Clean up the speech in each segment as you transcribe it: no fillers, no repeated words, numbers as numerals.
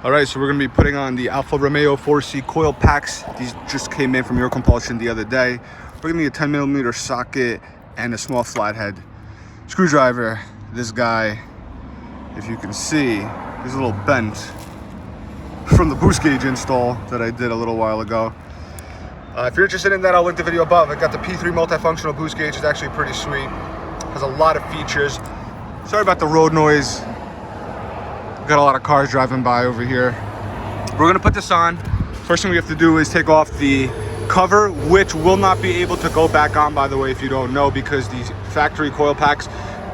All right, so we're gonna be putting on the Alfa Romeo 4C coil packs. These just came in from Your Compulsion the other day. We're gonna need a 10mm socket and a small flathead screwdriver. This guy, if you can see, is a little bent from the boost gauge install that I did a little while ago. If you're interested in that, I'll link the video above. I got the P3 multifunctional boost gauge. It's actually pretty sweet. Has a lot of features. Sorry about the road noise. Got a lot of cars driving by over here. We're gonna put this on. First thing we have to do is take off the cover, which will not be able to go back on, by the way, if you don't know, because these factory coil packs,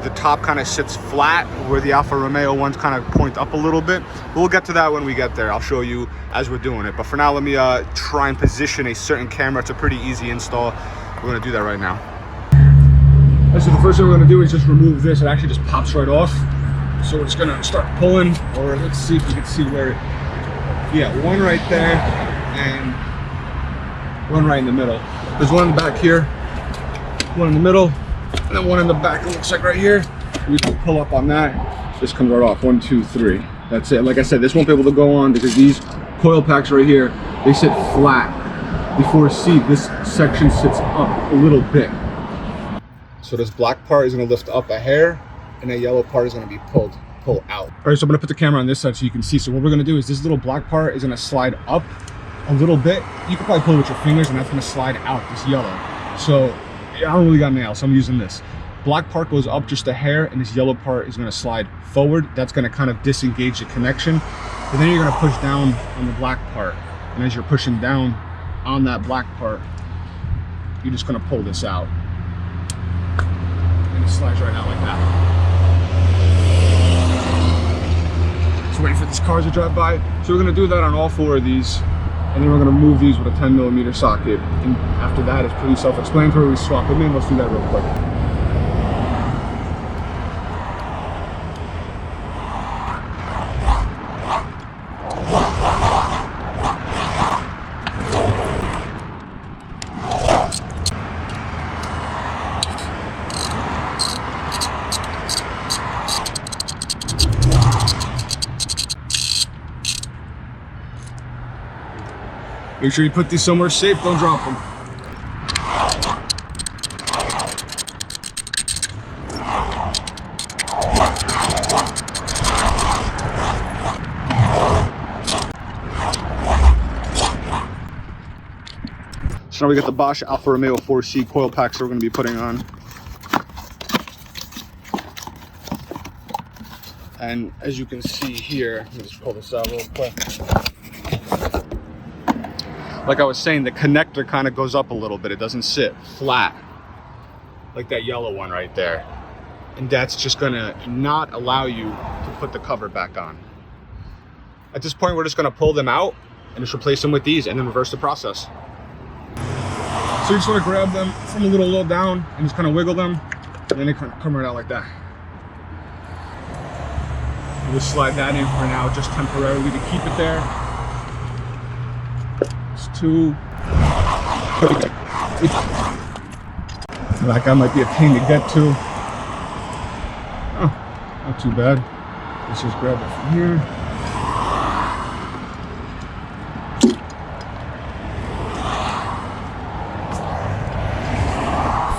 the top kind of sits flat where the Alfa Romeo ones kind of point up a little bit. We'll get to that when we get there. I'll show you as we're doing it. But for now, let me try and position a certain camera. It's a pretty easy install. We're gonna do that right now. So the first thing we're gonna do is just remove this. It actually just pops right off. So we're just gonna start pulling, or let's see if we can see where, yeah, one right there and one right in the middle. There's one in the back here, one in the middle, and then one in the back, it looks like right here. We can pull up on that. This comes right off, 1, 2, 3. That's it. Like I said, this won't be able to go on because these coil packs right here, they sit flat. Before C, this section sits up a little bit. So this black part is gonna lift up a hair, and that yellow part is going to be pulled out. All right, so I'm going to put the camera on this side so you can see. So what we're going to do is this little black part is going to slide up a little bit. You can probably pull it with your fingers, and that's going to slide out, this yellow. So I don't really got nails, so I'm using this. Black part goes up just a hair, and this yellow part is going to slide forward. That's going to kind of disengage the connection. And then you're going to push down on the black part. And as you're pushing down on that black part, you're just going to pull this out. And it slides right out like that. Waiting for these cars to drive by. So we're gonna do that on all 4 of these, and then we're gonna move these with a 10mm socket. And after that, it's pretty self-explanatory. We swap them in. Let's do that real quick. Make sure you put these somewhere safe, don't drop them. So now we got the Bosch Alfa Romeo 4C coil packs that we're going to be putting on. And as you can see here, let me just pull this out real quick. Like I was saying, the connector kind of goes up a little bit. It doesn't sit flat like that yellow one right there. And that's just gonna not allow you to put the cover back on. At this point, we're just gonna pull them out and just replace them with these and then reverse the process. So you just wanna grab them from a little low down and just kind of wiggle them, and then they kind of come right out like that. We'll just slide that in for now, just temporarily to keep it there. 2. That guy might be a pain to get to. Oh, not too bad. Let's just grab it from here.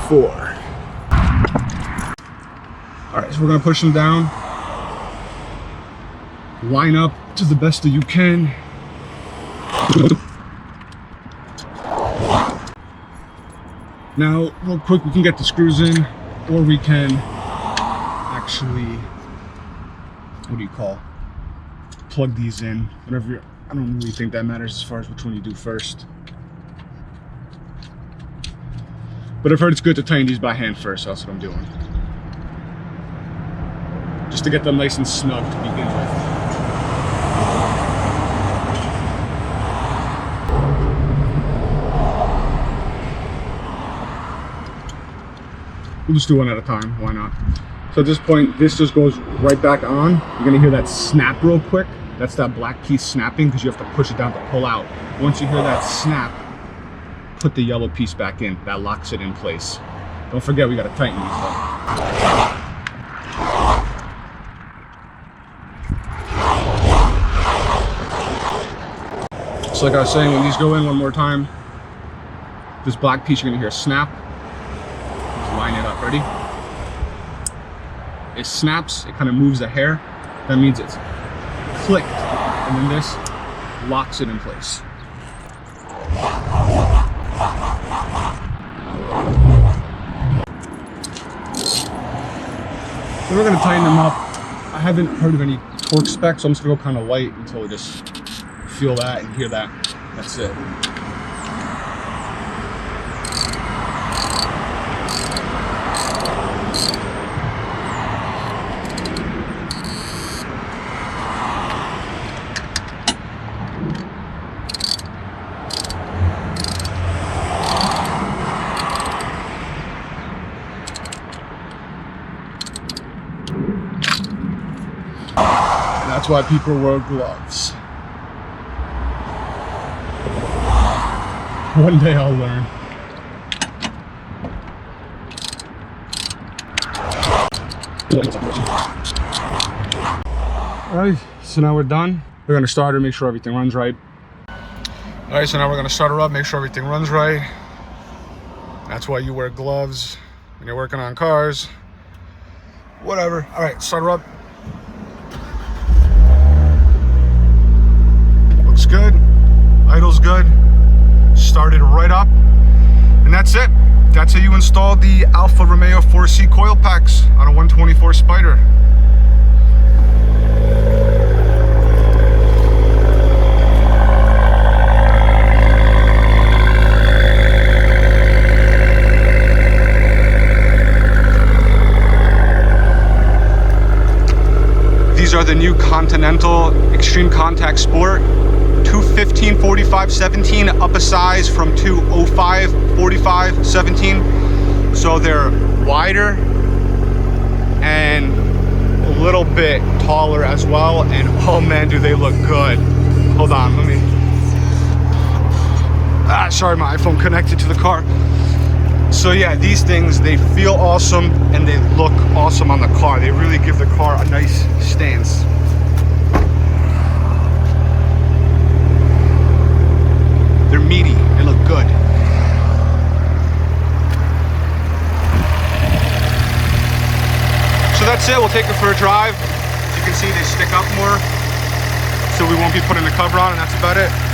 4. All right, so we're gonna push them down. Line up to the best that you can. Now, real quick, we can get the screws in, or we can actually, what do you call, plug these in, whatever you're, I don't really think that matters as far as which one you do first. But I've heard it's good to tighten these by hand first, so that's what I'm doing. Just to get them nice and snug to begin with. We'll just do one at a time, why not? So at this point, this just goes right back on. You're gonna hear that snap real quick. That's that black piece snapping because you have to push it down to pull out. Once you hear that snap, put the yellow piece back in. That locks it in place. Don't forget, we gotta tighten these up. So like I was saying, when these go in one more time, this black piece you're gonna hear snap. Just line it up, ready? It snaps, it kind of moves the hair. That means it's clicked, and then this locks it in place. Then we're gonna tighten them up. I haven't heard of any torque specs, so I'm just gonna go kind of light until I just feel that and hear that. That's it. That's why people wear gloves. One day I'll learn. Alright, so now we're done. We're gonna start her, make sure everything runs right. Alright, so now we're gonna start her up, make sure everything runs right. That's why you wear gloves when you're working on cars. Whatever. Alright, start her up. Looks good. Idle's good. Started right up. And that's it. That's how you install the Alfa Romeo 4C coil packs on a 124 Spider. These are the new Continental Extreme Contact Sport 215 45 17, up a size from 205 45 17. So they're wider and a little bit taller as well. And oh man, do they look good. Hold on, let me. Sorry, my iPhone connected to the car. So yeah, these things, they feel awesome and they look awesome on the car. They really give the car a nice stance. They're meaty, they look good. So that's it, we'll take it for a drive. As you can see, they stick up more, so we won't be putting the cover on, and that's about it.